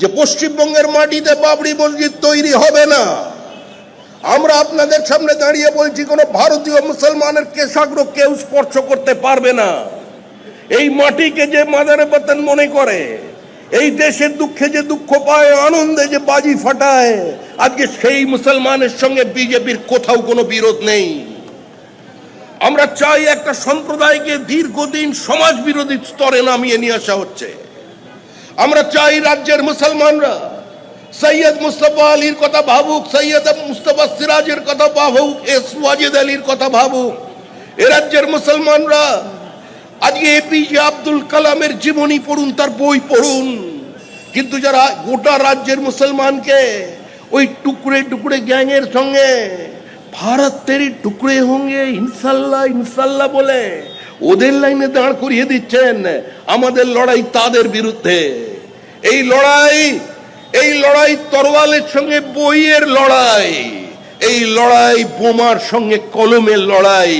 যে পশ্চিমবঙ্গের মাটিতে বাবরি মসজিদ তৈরি হবে না। আমরা আপনাদের সামনে দাঁড়িয়ে বলছি, কোন ভারতীয় মুসলমানের কেশাগ্র কেউ স্পর্শ করতে পারবে না। এই মাটিকে যে মাদারে বতন মনে করে, এই দেশের দুঃখে যে দুঃখ পায়, আনন্দে যে বাজি ফাটায়, আজকে সেই মুসলমানের সঙ্গে বিজেপির কোথাও কোনো বিরোধ নেই। আমরা চাই একটা সম্প্রদায়কে দীর্ঘদিন সমাজ বিরোধী স্তরে নামিয়ে নিয়ে আসা হচ্ছে। আমরা চাই রাজ্যের মুসলমানরা সৈয়দ মুস্তফা আলীর কথা ভাবুক, সৈয়দ মুস্তফা সিরাজের কথা ভাবুক, এস ওয়াজেদ আলীর কথা ভাবুক। এ রাজ্যের মুসলমানরা আজকে এপিজে আব্দুল কালামের জীবনী পড়ুন, তার বই পড়ুন। কিন্তু যারা গোটা রাজ্যের মুসলমানকে ওই টুকরে টুকরে গ্যাংয়ের সঙ্গে ভারত তেরি টুকরে হোঙ্গে ইনশাল্লাহ ইনশাল্লাহ বলে ওদের লাইনে দাঁড় করিয়ে দিচ্ছেন, আমাদের লড়াই তাদের বিরুদ্ধে। এই লড়াই তরোয়ালের সঙ্গে বইয়ের লড়াই, এই লড়াই বোমার সঙ্গে কলমের লড়াই।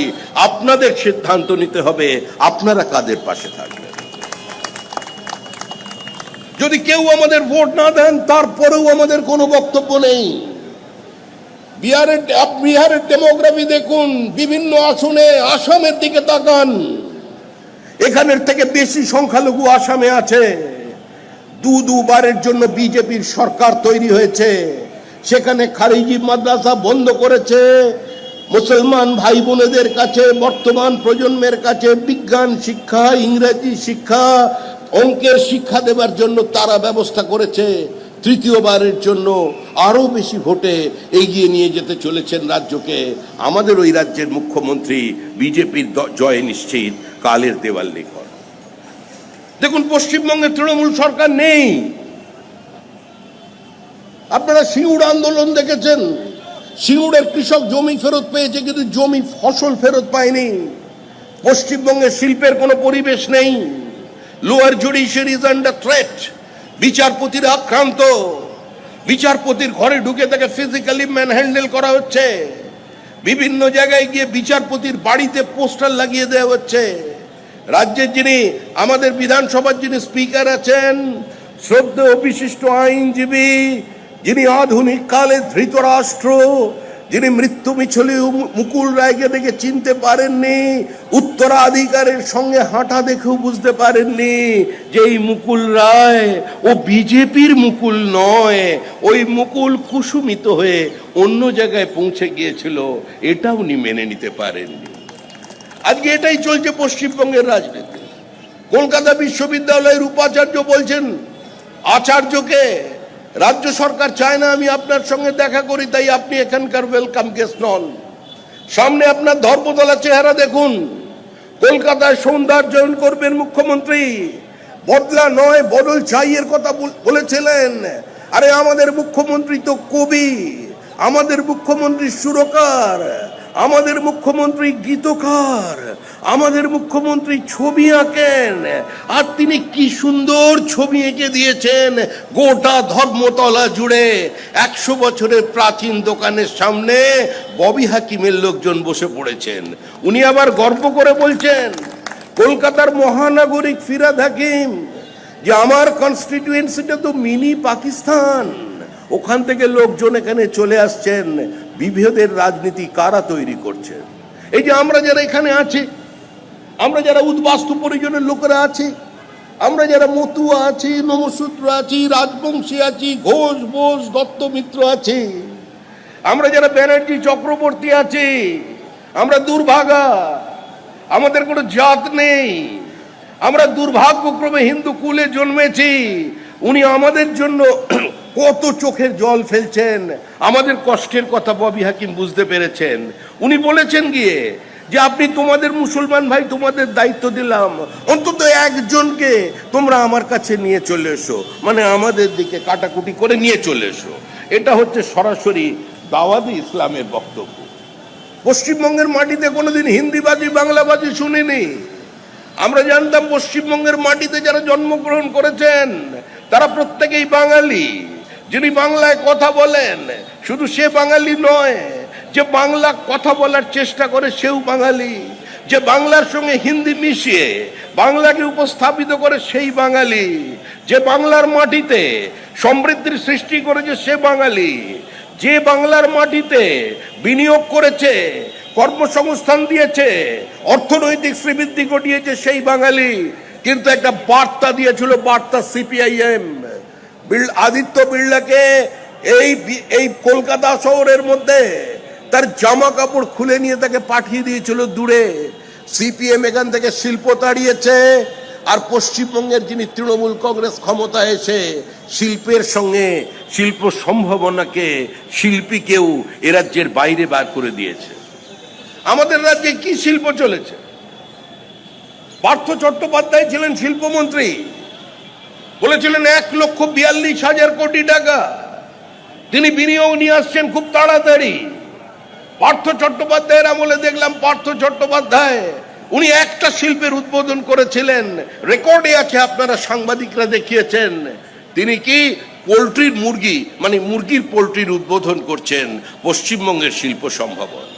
আপনাদের সিদ্ধান্ত নিতে হবে আপনারা কাদের পাশে থাকবেন। যদি কেউ আমাদের ভোট না দেন, তারপরেও আমাদের কোনো বক্তব্য নেই। বিহারের ডেমোগ্রাফি দেখুন, বিভিন্ন আসনে, আসামের দিকে তাকান, এখানের থেকে বেশি সংখ্যালঘু আসামে আছে। দুবারের জন্য বিজেপির সরকার তৈরি হয়েছে, সেখানে খারিজি মাদ্রাসা বন্ধ করেছে। মুসলমান ভাই বোনেদের কাছে, বর্তমান প্রজন্মের কাছে বিজ্ঞান শিক্ষা, ইংরেজি শিক্ষা, অঙ্কের শিক্ষা দেবার জন্য তারা ব্যবস্থা করেছে। তৃতীয়বারের জন্য আরো বেশি ভোটে এগিয়ে নিয়ে যেতে চলেছেন রাজ্যকে। আমাদের ওই রাজ্যের মুখ্যমন্ত্রী বিজেপির জয় নিশ্চিত, কালের দেওয়াল লিখন। দেখুন, পশ্চিমবঙ্গে তৃণমূল সরকার নেই। আপনারা সিঙ্গুর আন্দোলন দেখেছেন, সিঙ্গুরের কৃষক জমি ফেরত পেয়েছে, কিন্তু জমি ফসল ফেরত পায়নি। পশ্চিমবঙ্গে শিল্পের কোনো পরিবেশ নেই। Lower judiciary is under threat. বিচারপতিরা আক্রান্ত, বিচারপতির ঘরে ঢুকে তাকে ফিজিক্যালি ম্যানহ্যান্ডেল করা হচ্ছে। বিভিন্ন জায়গায় গিয়ে বিচারপতির বাড়িতে পোস্টার লাগিয়ে দেওয়া হচ্ছে। রাজ্যের যিনি, আমাদের বিধানসভার যিনি স্পিকার আছেন, শ্রদ্ধেয় বিশিষ্ট আইনজীবী, যিনি আধুনিক কালে ধৃতরাষ্ট্র, যিনি মৃত্যু মিছলে মুকুল রায়কে দেখে চিনতে পারেননি, উত্তরাধিকারের সঙ্গে হাঁটা দেখেও বুঝতে পারেননি যে এই মুকুল রায় ও বিজেপির মুকুল নয়, ওই মুকুল কুসুমিত হয়ে অন্য জায়গায় পৌঁছে গিয়েছিল, এটা উনি মেনে নিতে পারেননি। আজকে এটাই চলছে পশ্চিমবঙ্গের রাজনীতি। কলকাতা বিশ্ববিদ্যালয়ের উপাচার্য বলছেন আচার্যকে, রাজ্য সরকার চায় না আমি আপনার সঙ্গে দেখা করি, তাই আপনি এখানকার ওয়েলকাম গেস্ট নন। সামনে আপনার ধর্মতলা চেহারা দেখুন। কলকাতায় সৌন্দর্যায়ন করবেন মুখ্যমন্ত্রী, বদলা নয় বদল চাই এর কথা বলেছিলেন। আরে আমাদের মুখ্যমন্ত্রী তো কবি, আমাদের মুখ্যমন্ত্রী সুরকার, আমাদের মুখ্যমন্ত্রী গীতকার, আমাদের মুখ্যমন্ত্রী ছবি আঁকেন। আর তিনি কি সুন্দর ছবি এঁকে দিয়েছেন গোটা ধর্মতলা জুড়ে। 100 বছরের প্রাচীন দোকানের সামনে ববি হাকিমের লোকজন বসে পড়েছেন। উনি আবার গর্ব করে বলছেন, কলকাতার মহানাগরিক ফিরহাদ হাকিম, যে আমার কনস্টিটিউয়েন্সিটা তো মিনি পাকিস্তান, ওখান থেকে লোকজন এখানে চলে আসছেন। বিভেদের রাজনীতি কারা তৈরি করছে? এই যে আমরা যারা এখানে আছি, আমরা যারা উদ্বাস্তু পরিজনের লোকেরা আছি, আমরা যারা মতুয়া আছি, নমসূত্র আছি, রাজবংশী আছি, ঘোষ বোস দত্ত মিত্র আছি, আমরা যারা ব্যানার্জি চক্রবর্তী আছি, আমরা দুর্ভাগা, আমাদের কোনো জাত নেই, আমরা দুর্ভাগ্যক্রমে হিন্দু কুলে জন্মেছি। উনি আমাদের জন্য কত চোখের জল ফেলছেন, আমাদের কষ্টের কথা ববি হাকিম বুঝতে পেরেছেন। উনি বলেছেন গিয়ে যে আপনি তোমাদের মুসলমান ভাই, তোমাদের দায়িত্ব দিলাম, অন্তত একজনকে তোমরা আমার কাছে নিয়ে চলে এসো, মানে আমাদের দিকে কাটাকুটি করে নিয়ে চলে এসো। এটা হচ্ছে সরাসরি দাওয়াতে ইসলামের বক্তব্য। পশ্চিমবঙ্গের মাটিতে কোনোদিন হিন্দিবাজি বাংলাবাজি শুনিনি। আমরা জানতাম পশ্চিমবঙ্গের মাটিতে যারা জন্মগ্রহণ করেছেন তারা প্রত্যেকেই বাঙালি। যিনি বাংলায় কথা বলেন, শুধু সে বাঙালি নয়, যে বাংলা কথা বলার চেষ্টা করে সেও বাঙালি। যে বাংলার সঙ্গে হিন্দি মিশিয়ে বাংলাকে উপস্থাপিত করে সেই বাঙালি, যে বাংলার মাটিতে সমৃদ্ধির সৃষ্টি করেছে সে বাঙালি, যে বাংলার মাটিতে বিনিয়োগ করেছে, কর্মসংস্থান দিয়েছে, অর্থনৈতিক শ্রীবৃদ্ধি ঘটিয়েছে সেই বাঙালি। কিন্তু একটা বার্তা দিয়েছিল, বার্তা সিপিআইএম আদিত্য বিড়লাকে এই কলকাতা শহরের মধ্যে তার জামা কাপড় খুলে নিয়ে তাকে পাঠিয়ে দিয়েছিল দূরে। সিপিএম এখান থেকে শিল্প তাড়িয়েছে, আর পশ্চিমবঙ্গের যিনি তৃণমূল কংগ্রেস ক্ষমতায় এসে শিল্পের সঙ্গে শিল্প সম্ভাবনাকে, শিল্পীকেও এ রাজ্যের বাইরে বার করে দিয়েছে। আমাদের রাজ্যে কি শিল্প চলেছে? পার্থ চট্টোপাধ্যায় ছিলেন শিল্পমন্ত্রী, বলেছিলেন 1,42,000 কোটি টাকা তিনি বিনিয়োগ নিয়ে আসছেন খুব তাড়াতাড়ি। পার্থ চট্টোপাধ্যায়ের আমলে দেখলাম পার্থ চট্টোপাধ্যায় উনি একটা শিল্পের উদ্বোধন করেছিলেন, রেকর্ডে আছে, আপনারা সাংবাদিকরা দেখিয়েছেন। তিনি কি পোল্ট্রির মুরগি, মানে মুরগির পোল্ট্রির উদ্বোধন করছেন পশ্চিমবঙ্গের শিল্প সম্ভাবনা।